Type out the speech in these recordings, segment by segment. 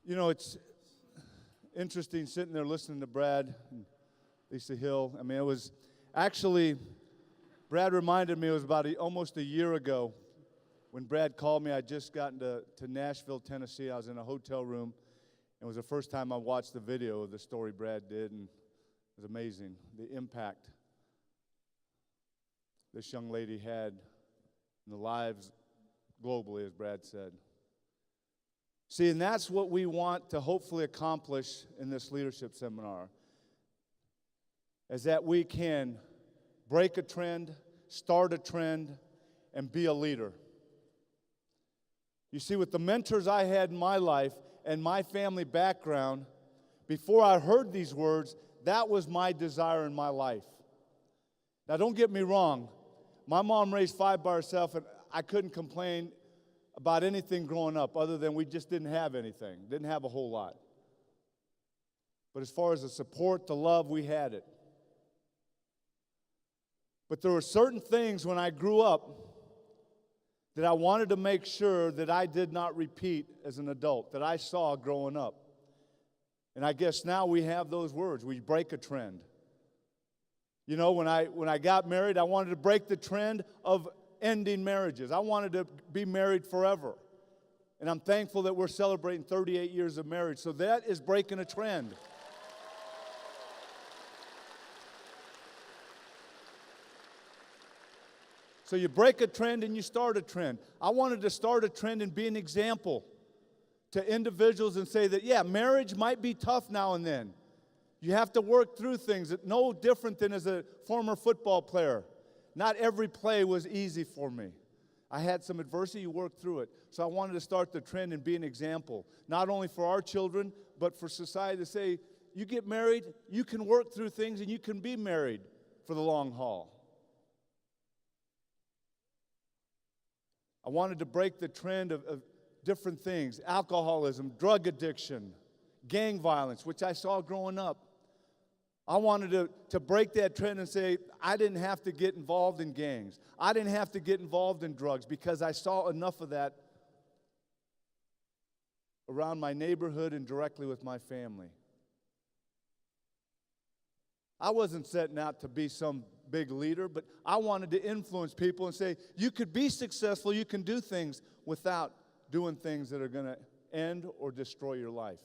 You know, it's interesting sitting there listening to Brad and Lisa Hill. I mean, it was actually, Brad reminded me it was about almost a year ago when Brad called me. I'd just gotten to Nashville, Tennessee. I was in a hotel room. It was the first time I watched the video of the story Brad did, and it was amazing, the impact this young lady had in the lives globally, as Brad said. See, and that's what we want to hopefully accomplish in this leadership seminar, is that we can break a trend, start a trend, and be a leader. You see, with the mentors I had in my life and my family background, before I heard these words, that was my desire in my life. Now, don't get me wrong. My mom raised 5 by herself, and I couldn't complain about anything growing up other than we just didn't have anything, didn't have a whole lot. But as far as the support, the love, we had it. But there were certain things when I grew up that I wanted to make sure that I did not repeat as an adult, that I saw growing up. And I guess now we have those words. We break a trend. You know, when I got married, I wanted to break the trend of ending marriages. I wanted to be married forever. And I'm thankful that we're celebrating 38 years of marriage. So that is breaking a trend. So you break a trend and you start a trend. I wanted to start a trend and be an example to individuals and say that, yeah, marriage might be tough now and then. You have to work through things that no different than as a former football player. Not every play was easy for me. I had some adversity, you worked through it. So I wanted to start the trend and be an example, not only for our children, but for society to say, you get married, you can work through things, and you can be married for the long haul. I wanted to break the trend of different things, alcoholism, drug addiction, gang violence, which I saw growing up. I wanted to break that trend and say, I didn't have to get involved in gangs. I didn't have to get involved in drugs because I saw enough of that around my neighborhood and directly with my family. I wasn't setting out to be some big leader, but I wanted to influence people and say, you could be successful, you can do things without doing things that are going to end or destroy your life.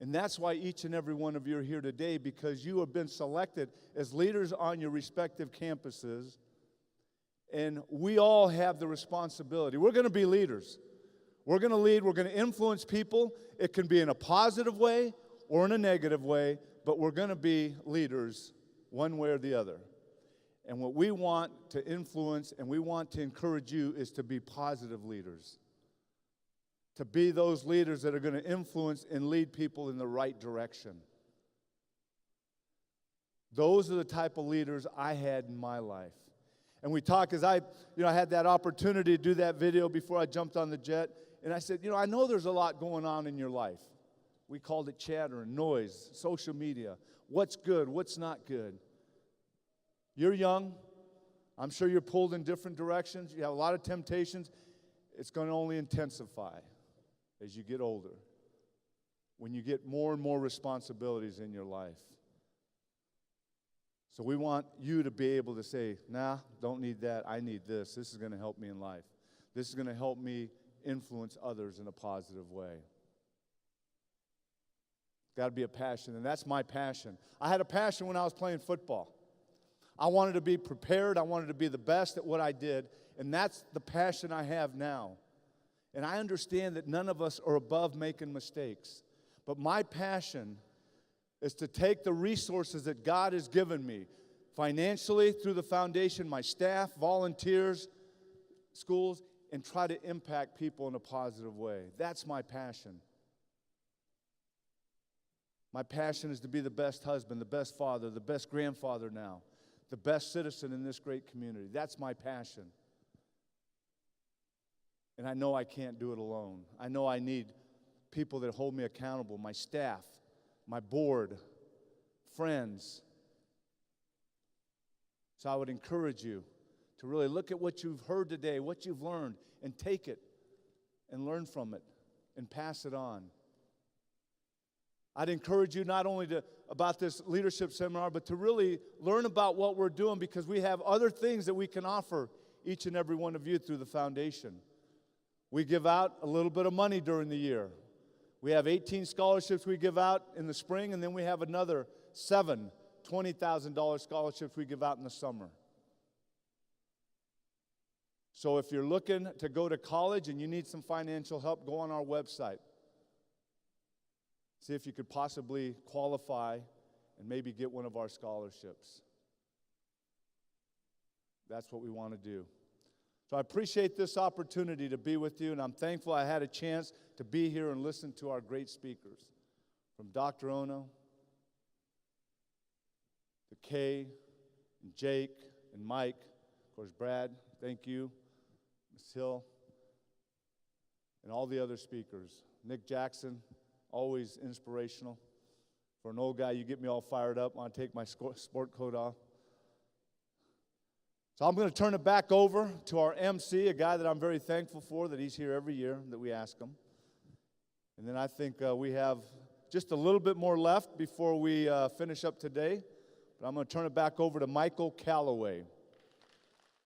And that's why each and every one of you are here today, because you have been selected as leaders on your respective campuses, and we all have the responsibility. We're going to be leaders. We're going to lead. We're going to influence people. It can be in a positive way or in a negative way, but we're going to be leaders one way or the other. And what we want to influence and we want to encourage you is to be positive leaders. To be those leaders that are going to influence and lead people in the right direction. Those are the type of leaders I had in my life. And we talk as I had that opportunity to do that video before I jumped on the jet. And I said, I know there's a lot going on in your life. We called it chatter and noise, social media. What's good, what's not good. You're young. I'm sure you're pulled in different directions. You have a lot of temptations. It's going to only intensify as you get older, when you get more and more responsibilities in your life. So we want you to be able to say, nah, don't need that, I need this. This is going to help me in life. This is going to help me influence others in a positive way. Got to be a passion, and that's my passion. I had a passion when I was playing football. I wanted to be prepared. I wanted to be the best at what I did, and that's the passion I have now. And I understand that none of us are above making mistakes. But my passion is to take the resources that God has given me, financially, through the foundation, my staff, volunteers, schools, and try to impact people in a positive way. That's my passion. My passion is to be the best husband, the best father, the best grandfather now, the best citizen in this great community. That's my passion. And I know I can't do it alone. I know I need people that hold me accountable, my staff, my board, friends. So I would encourage you to really look at what you've heard today, what you've learned, and take it and learn from it and pass it on. I'd encourage you not only about this leadership seminar, but to really learn about what we're doing, because we have other things that we can offer each and every one of you through the foundation. We give out a little bit of money during the year. We have 18 scholarships we give out in the spring, and then we have another 7 $20,000 scholarships we give out in the summer. So if you're looking to go to college and you need some financial help, go on our website. See if you could possibly qualify and maybe get one of our scholarships. That's what we want to do. So I appreciate this opportunity to be with you, and I'm thankful I had a chance to be here and listen to our great speakers, from Dr. Ono to Kay and Jake and Mike. Of course, Brad, thank you. Ms. Hill, and all the other speakers. Nick Jackson, always inspirational. For an old guy, you get me all fired up. I want to take my sport coat off. So I'm going to turn it back over to our MC, a guy that I'm very thankful for, that he's here every year, that we ask him. And then I think we have just a little bit more left before we finish up today. But I'm going to turn it back over to Michael Calloway.